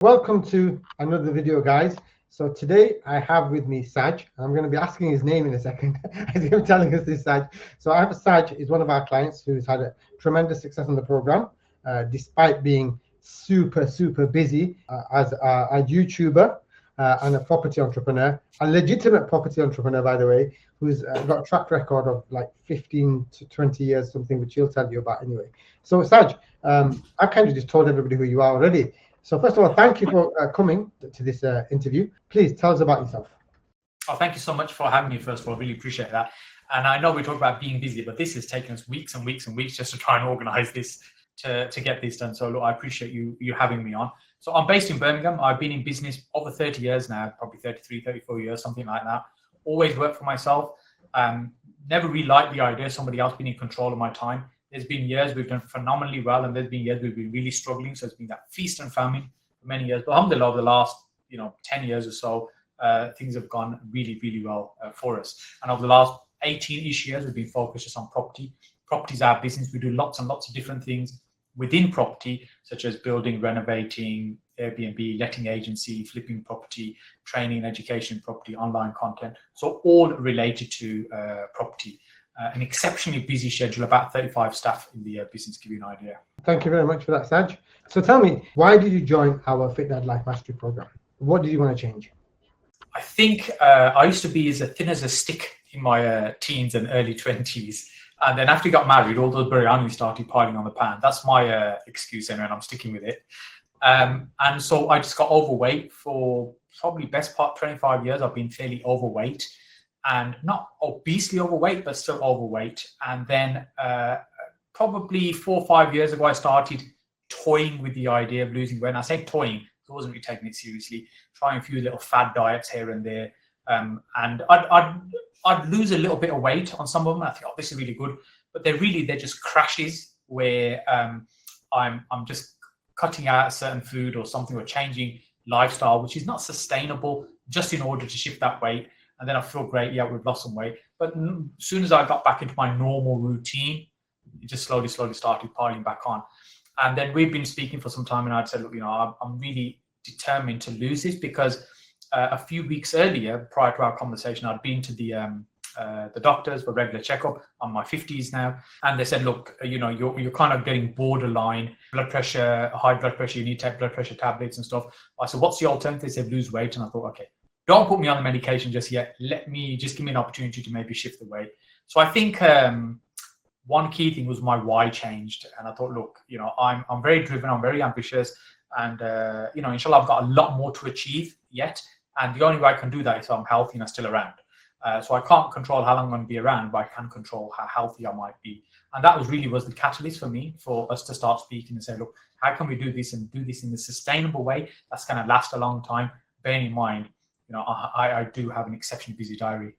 Welcome to another video, guys. So today I have with me Saj. I'm going to be asking his name in a second as I'm telling us this Saj. So I have Saj is one of our clients who's had a tremendous success on the program, despite being super busy as a YouTuber and a property entrepreneur, a legitimate property entrepreneur, by the way, who's got a track record of like 15 to 20 years, something which he'll tell you about anyway. So Saj, I kind of just told everybody who you are already. So first of all, thank you for coming to this interview. Please tell us about yourself. Oh, thank you so much for having me. First of all, really appreciate that. And I know we talk about being busy, but this has taken us weeks and weeks and weeks just to try and organize this to get this done. So look, I appreciate you having me on. So I'm based in Birmingham. I've been in business over 30 years now, probably 33, 34 years, something like that. Always worked for myself. Never really liked the idea of somebody else being in control of my time. There's been years we've done phenomenally well, and there's been years we've been really struggling. So it's been that feast and famine for many years. But alhamdulillah, over the last 10 years or so, things have gone really well for us. And over the last 18-ish years, we've been focused just on property. Property is our business. We do lots and lots of different things within property, such as building, renovating, Airbnb, letting agency, flipping property, training and education property, online content. So all related to property. An exceptionally busy schedule, about 35 staff in the business, to give you an idea. Thank you very much for that, Saj. So tell me, why did you join our Fit Dad Life Mastery program? What did you want to change? I think I used to be as thin as a stick in my teens and early 20s. And then after I got married, all those biryani started piling on the pan. That's my excuse anyway, and I'm sticking with it. And so I just got overweight for probably best part 25 years. I've been fairly overweight. And not obesely overweight, but still overweight. And then probably 4 or 5 years ago, I started toying with the idea of losing weight. And I say toying, I wasn't really taking it seriously, trying a few little fad diets here and there. And I'd lose a little bit of weight on some of them. I think, oh, this is really good. But they're just crashes where I'm just cutting out a certain food or something, or changing lifestyle, which is not sustainable, just in order to shift that weight. And then I feel great, yeah, we've lost some weight. But as soon as I got back into my normal routine, it just slowly started piling back on. And then we've been speaking for some time, and I'd said, look, I'm really determined to lose this, because a few weeks earlier, prior to our conversation, I'd been to the doctors for regular checkup. I'm in my 50s now. And they said, look, you're kind of getting borderline blood pressure, high blood pressure, you need to take blood pressure tablets and stuff. I said, what's the alternative? They said, lose weight. And I thought, okay, don't put me on the medication just yet. Give me an opportunity to maybe shift the weight. So I think one key thing was my why changed. And I thought, look, I'm very driven, I'm very ambitious. And, inshallah, I've got a lot more to achieve yet. And the only way I can do that is if I'm healthy and I'm still around. So I can't control how long I'm going to be around, but I can control how healthy I might be. And that was the catalyst for me, for us to start speaking and say, look, how can we do this and do this in a sustainable way that's going to last a long time, bearing in mind, I do have an exceptionally busy diary.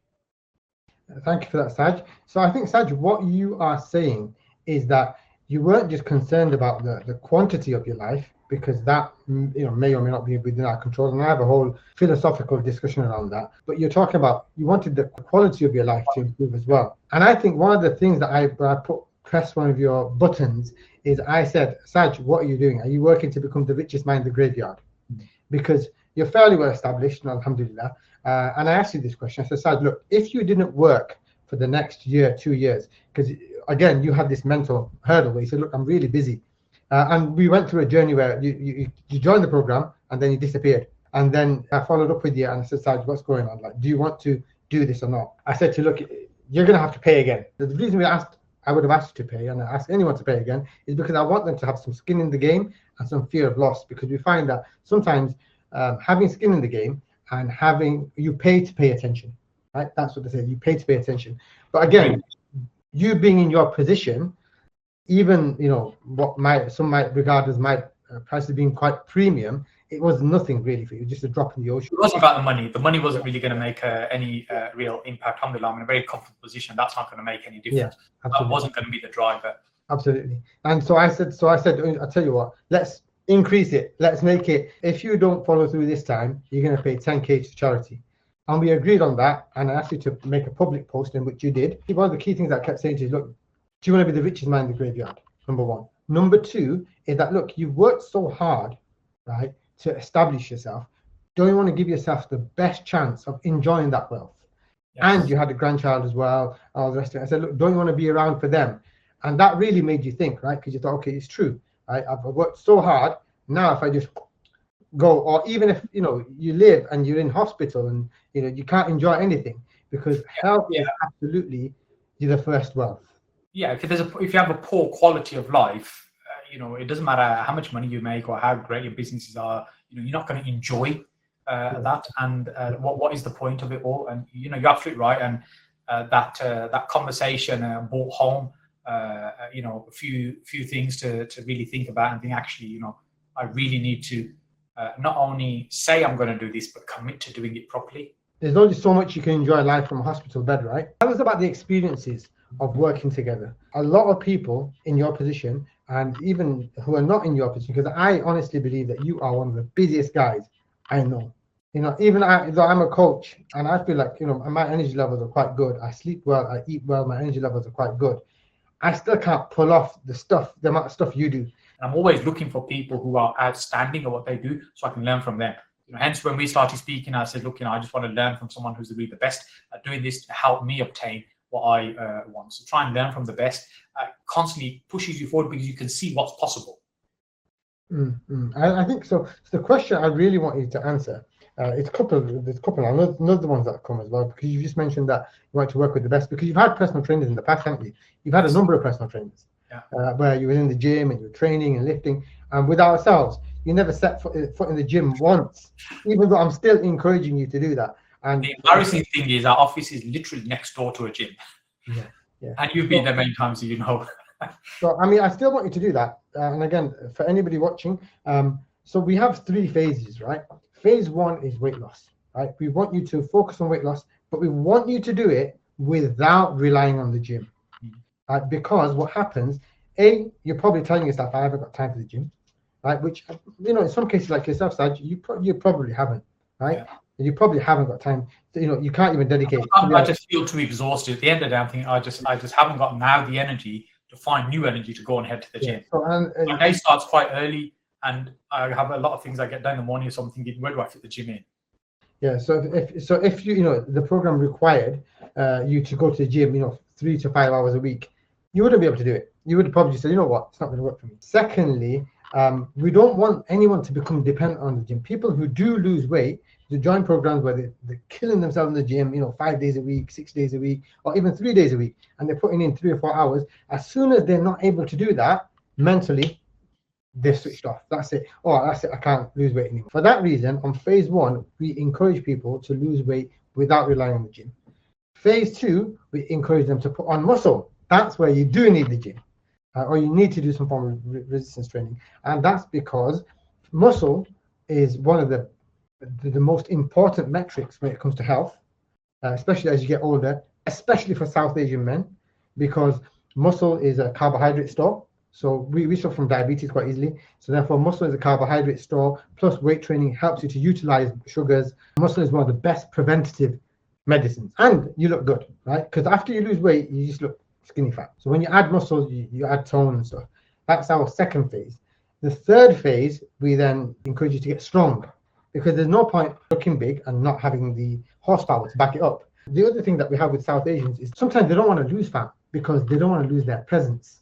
Thank you for that, Saj. So I think, Saj, what you are saying is that you weren't just concerned about the quantity of your life, because that may or may not be within our control. And I have a whole philosophical discussion around that. But you're talking about you wanted the quality of your life to improve as well. And I think one of the things that I pressed one of your buttons is I said, Saj, what are you doing? Are you working to become the richest man in the graveyard? Because you're fairly well established, alhamdulillah. And I asked you this question. I said, Saj, look, if you didn't work for the next year, 2 years, because again, you had this mental hurdle where you said, look, I'm really busy. And we went through a journey where you joined the program and then you disappeared. And then I followed up with you and I said, Saj, what's going on? Like, do you want to do this or not? I said to you, look, you're going to have to pay again. The reason I would have asked you to pay, and I ask anyone to pay again, is because I want them to have some skin in the game and some fear of loss. Because we find that sometimes having skin in the game and you pay to pay attention, right? That's what they say. You pay to pay attention. But again, you being in your position, even what some might regard as prices being quite premium, it was nothing really for you, just a drop in the ocean. It wasn't about the money. The money wasn't really going to make any real impact. Alhamdulillah, I'm in a very comfortable position. That's not going to make any difference. Yeah, that wasn't going to be the driver. Absolutely. And so I said, I'll tell you what, let's increase it. Let's make it, if you don't follow through this time, you're going to pay 10K to charity. And we agreed on that. And I asked you to make a public post, in which you did. One of the key things I kept saying to you is, look, do you want to be the richest man in the graveyard? Number one. Number two is that, look, you've worked so hard, right, to establish yourself, don't you want to give yourself the best chance of enjoying that wealth? Yes. And you had a grandchild as well, all the rest of it. I said, look, don't you want to be around for them? And that really made you think, right? Because you thought, okay, it's true. Right? I've worked so hard. Now, if I just go, or even if you live and you're in hospital and you can't enjoy anything, because health is absolutely the first wealth. Yeah, if you have a poor quality of life, it doesn't matter how much money you make or how great your businesses are. You're not going to enjoy that. And what is the point of it all? And you're absolutely right. And that conversation brought home a few things to really think about and think, actually, I really need to not only say I'm going to do this, but commit to doing it properly. There's only so much you can enjoy life from a hospital bed, right? That was about the experiences of working together. A lot of people in your position, and even who are not in your position, because I honestly believe that you are one of the busiest guys I know. Even though I'm a coach, and I feel like my energy levels are quite good. I sleep well, I eat well, my energy levels are quite good. I still can't pull off the amount of stuff you do. I'm always looking for people who are outstanding at what they do, so I can learn from them. Hence, when we started speaking, I said, look, I just want to learn from someone who's really the best at doing this to help me obtain what I want. So try and learn from the best. Constantly pushes you forward because you can see what's possible. I think so. The question I really want you to answer, there's a couple another ones that come as well, because you just mentioned that you want to work with the best, because you've had personal trainers in the past, haven't you? You've had a number of personal trainers. Yeah. Where you were in the gym and you were training and lifting, and with ourselves, you never set foot in the gym once, even though I'm still encouraging you to do that. And the embarrassing thing is our office is literally next door to a gym. Yeah. And you've been there many times, so you know. So, I still want you to do that. And again, for anybody watching, so we have 3 phases, right? Phase 1 is weight loss, right? We want you to focus on weight loss, but we want you to do it without relying on the gym. Because what happens, you're probably telling yourself, I haven't got time for the gym, right? Which, in some cases like yourself, Saj, you probably haven't, right? Yeah. You probably haven't got time. You can't even dedicate. I just feel too exhausted. At the end of the day, I'm thinking, I just haven't got now the energy to find new energy to go and head to the gym. So, my day starts quite early, and I have a lot of things I get done in the morning, so I'm thinking, where do I fit the gym in? Yeah. So if you the program required you to go to the gym, 3 to 5 hours a week, you wouldn't be able to do it. You would probably say, you know what, it's not going to work for me. Secondly, we don't want anyone to become dependent on the gym. People who do lose weight, to join programs where they're killing themselves in the gym, 5 days a week, 6 days a week, or even 3 days a week, and they're putting in 3 or 4 hours. As soon as they're not able to do that mentally, they've switched off. That's it. Oh, that's it. I can't lose weight anymore. For that reason, on phase 1, we encourage people to lose weight without relying on the gym. Phase 2, we encourage them to put on muscle. That's where you do need the gym, or you need to do some form of resistance training. And that's because muscle is one of the most important metrics when it comes to health, especially as you get older, especially for South Asian men, because muscle is a carbohydrate store. So we suffer from diabetes quite easily. So therefore, muscle is a carbohydrate store, plus weight training helps you to utilize sugars. Muscle is one of the best preventative medicines. And you look good, right? Because after you lose weight, you just look skinny fat. So when you add muscle, you add tone and stuff. That's our second phase. The third phase, we then encourage you to get strong, because there's no point looking big and not having the horsepower to back it up. The other thing that we have with South Asians is sometimes they don't want to lose fat because they don't want to lose their presence.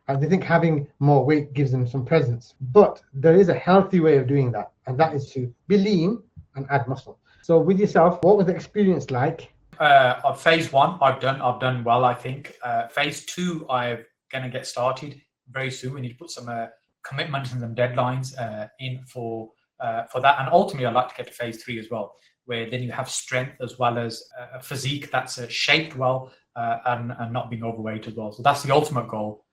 And they think having more weight gives them some presence. But there is a healthy way of doing that, and that is to be lean and add muscle. So with yourself, what was the experience like? On phase 1, I've done well, I think. Phase 2, I'm gonna get started very soon. We need to put some commitments and some deadlines in for that. And ultimately, I'd like to get to phase 3 as well, where then you have strength as well as a physique that's shaped well and not being overweight as well. So that's the ultimate goal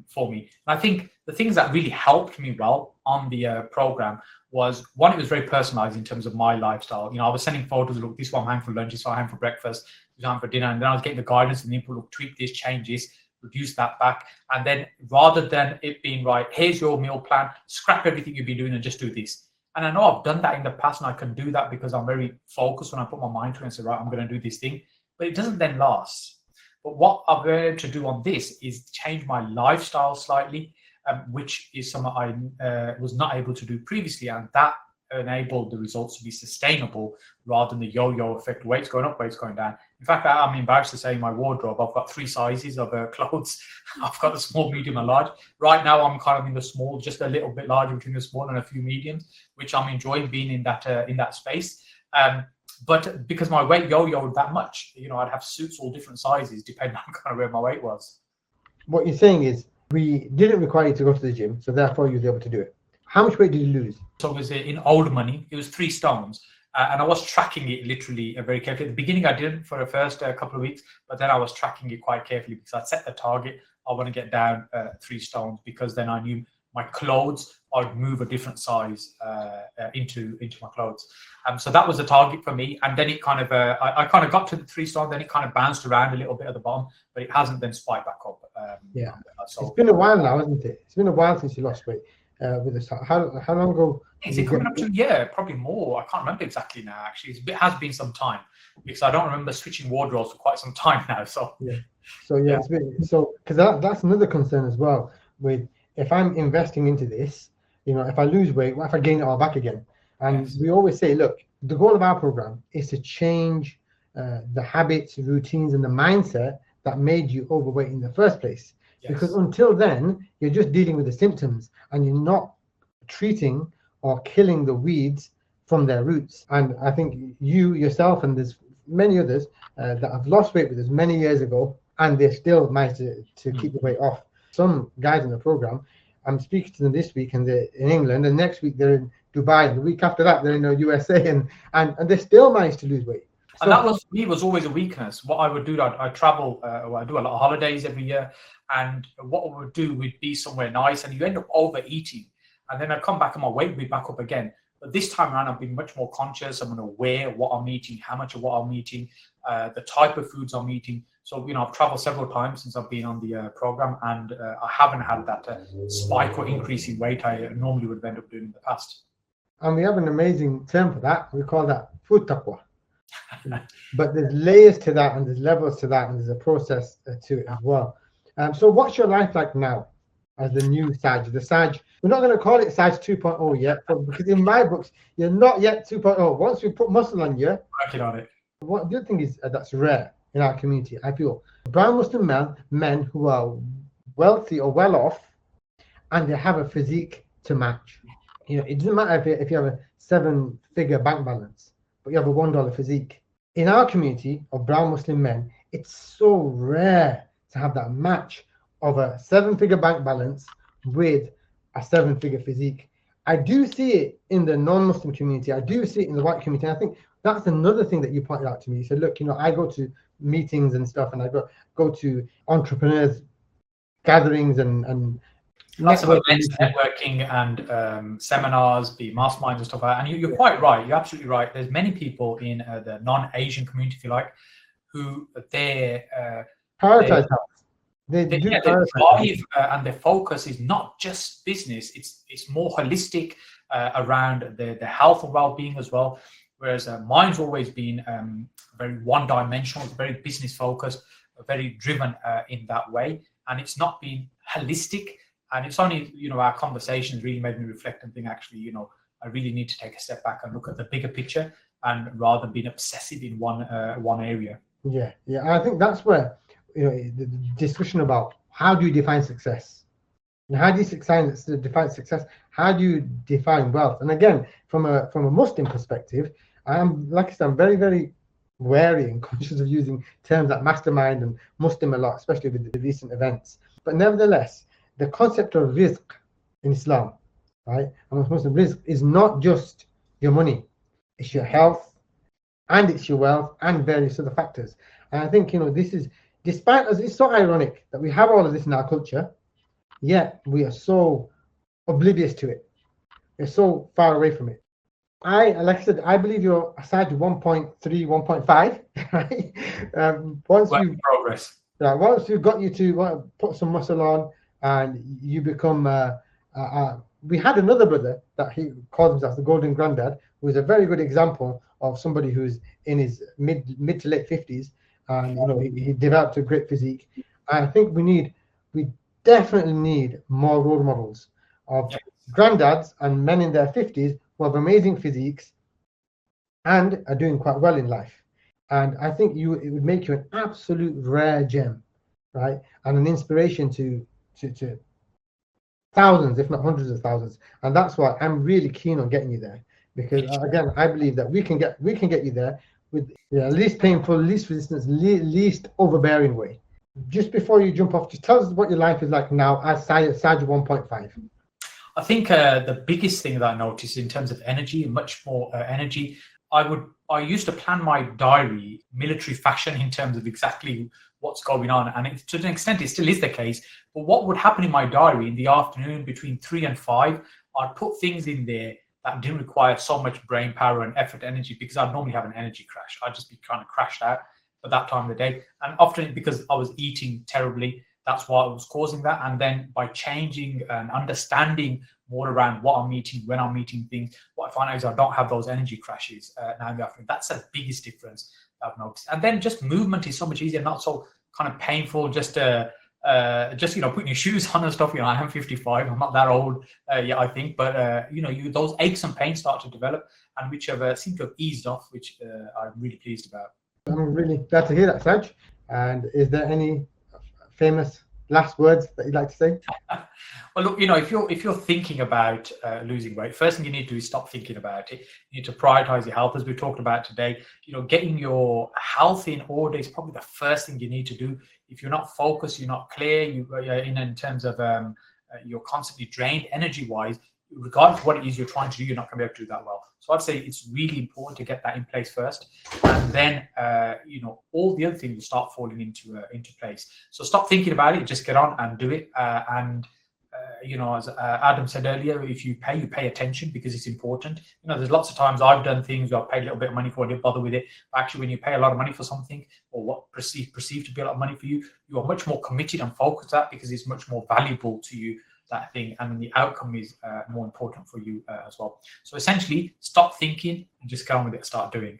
for me. And I think the things that really helped me well on the program was, one, it was very personalized in terms of my lifestyle. I was sending photos, look, this is what I'm having for lunch, this is what I'm having for breakfast, this is what I'm having for dinner. And then I was getting the guidance and the input, look, tweak this, change this, reduce that back. And then rather than it being, right, here's your meal plan, scrap everything you've been doing and just do this. And I know I've done that in the past, and I can do that because I'm very focused when I put my mind to it and say, right, I'm going to do this thing. But it doesn't then last. But what I've been able to do on this is change my lifestyle slightly, which is something I was not able to do previously. And that enable the results to be sustainable rather than the yo-yo effect, weights going up, weights going down. In fact, I'm embarrassed to say in my wardrobe, I've got 3 sizes of clothes. I've got the small, medium, and large. Right now, I'm kind of in the small, just a little bit larger between the small and a few mediums, which I'm enjoying being in that space. But because my weight yo-yoed that much, I'd have suits all different sizes depending on kind of where my weight was. What you're saying is we didn't require you to go to the gym, so therefore you were able to do it. How much weight did you lose? So it was in old money, it was 3 stones. And I was tracking it literally very carefully. At the beginning, I didn't for the first couple of weeks, but then I was tracking it quite carefully because I'd set the target. I want to get down 3 stones because then I knew my clothes, I'd move a different size into my clothes. So that was the target for me. And then it kind of, I kind of got to the 3 stones, then it kind of bounced around a little bit at the bottom, but it hasn't then spiked back up. So it's been a while now, hasn't it? It's been a while since you lost weight. With this, how long ago? Is it coming up to a year? Probably more. I can't remember exactly now. Actually, it has been some time because I don't remember switching wardrobes for quite some time now. So it's been because that's another concern as well. With if I'm investing into this, if I lose weight, what if I gain it all back again? And we always say, look, the goal of our program is to change the habits, routines, and the mindset that made you overweight in the first place. Yes. Because until then, you're just dealing with the symptoms and you're not treating or killing the weeds from their roots. And I think you yourself and there's many others that have lost weight with us many years ago, and they're still managed to keep the weight off. Some guys in the program, I'm speaking to them this week and they're in England, and next week they're in Dubai, and the week after that they're in the USA, and they still managed to lose weight. So, and that was, for me, was always a weakness. What I would do, I travel, I do a lot of holidays every year, and what I would do would be somewhere nice, and you end up overeating, and then I'd come back and my weight would be back up again. But this time around, I've been much more conscious. I'm aware of what I'm eating, how much of what I'm eating, the type of foods I'm eating. So, I've traveled several times since I've been on the program, and I haven't had that spike or increase in weight I normally would end up doing in the past. And we have an amazing term for that. We call that food taqwa. But there's layers to that, and there's levels to that, and there's a process to it as well. So what's your life like now as the new Saj? The Saj, we're not going to call it Saj 2.0 yet, because in my books, you're not yet 2.0. Once we put muscle on you, working on it. What the other thing is that's rare in our community, I feel. Brown Muslim men who are wealthy or well off, and they have a physique to match. It doesn't matter if you have a 7-figure bank balance, but you have a $1 physique. In our community of brown Muslim men, it's so rare to have that match of a 7-figure bank balance with a 7-figure physique. I do see it in the non-Muslim community. I do see it in the white community. And I think that's another thing that you pointed out to me. You said, look, I go to meetings and stuff, and I go to entrepreneurs gatherings and lots of events, networking, and seminars, the masterminds and stuff like that. And you're quite right. You're absolutely right. There's many people in the non-Asian community, if you like, who prioritize health. They drive, and their focus is not just business. It's more holistic around the health and well-being as well. Whereas mine's always been very one-dimensional, very business-focused, very driven in that way, and it's not been holistic. And it's only, our conversations really made me reflect and think, actually, I really need to take a step back and look at the bigger picture, and rather than being obsessive in one area. Yeah. I think that's where, the discussion about how do you define success? And how do you define success? How do you define wealth? And again, from a Muslim perspective, I'm very, very wary and conscious of using terms like mastermind and Muslim a lot, especially with the recent events. But nevertheless, the concept of rizq in Islam, right? And Muslim rizq is not just your money, it's your health, and it's your wealth, and various other factors. And I think, this is, despite us, it's so ironic that we have all of this in our culture, yet we are so oblivious to it. We're so far away from it. Like I said, I believe you're a Saj 1.3, 1.5, right? Progress. Once we've got you to put some muscle on, and you become we had another brother that he called himself the golden granddad, who is a very good example of somebody who's in his mid to late 50s, and he developed a great physique. I think we definitely need more role models of granddads and men in their 50s who have amazing physiques and are doing quite well in life. And I think it would make you an absolute rare gem, right? And an inspiration to thousands, if not hundreds of thousands. And that's why I'm really keen on getting you there, because again, I believe that we can get you there with the least painful, least resistance, least overbearing way. Just before you jump off, just tell us what your life is like now as Saj 1.5. I think the biggest thing that I noticed in terms of energy, much more energy, I used to plan my diary military fashion in terms of exactly what's going on, and to an extent it still is the case. But what would happen in my diary in the afternoon between 3 and 5, I'd put things in there that didn't require so much brain power and effort energy, because I'd normally have an energy crash. I'd just be kind of crashed out at that time of the day, and often because I was eating terribly, that's why it was causing that. And then by changing and understanding more around what I'm eating, when I'm eating things, what I find out is I don't have those energy crashes now in the afternoon. That's the biggest difference I've noticed. And then just movement is so much easier, not so kind of painful. Just putting your shoes on and stuff. I am 55. I'm not that old yet, I think, but those aches and pains start to develop, and which have seem to have eased off, which I'm really pleased about. I'm really glad to hear that, Saj. And is there any famous last words that you'd like to say? Well, look, if you're thinking about losing weight, first thing you need to do is stop thinking about it. You need to prioritize your health, as we talked about today. Getting your health in order is probably the first thing you need to do. If you're not focused, you're not clear, in terms of you're constantly drained energy-wise, regardless of what it is you're trying to do, you're not going to be able to do that well. So I'd say it's really important to get that in place first, and then all the other things will start falling into place. So stop thinking about it, just get on and do it. As Adam said earlier, if you pay attention, because it's important. There's lots of times I've done things where I've paid a little bit of money for, I didn't bother with it. But actually, when you pay a lot of money for something, or what perceived to be a lot of money for you, you are much more committed and focused on that, because it's much more valuable to you, that thing, and the outcome is more important for you as well. So essentially, stop thinking and just get on with it, start doing.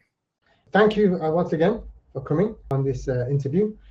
Thank you once again for coming on this interview.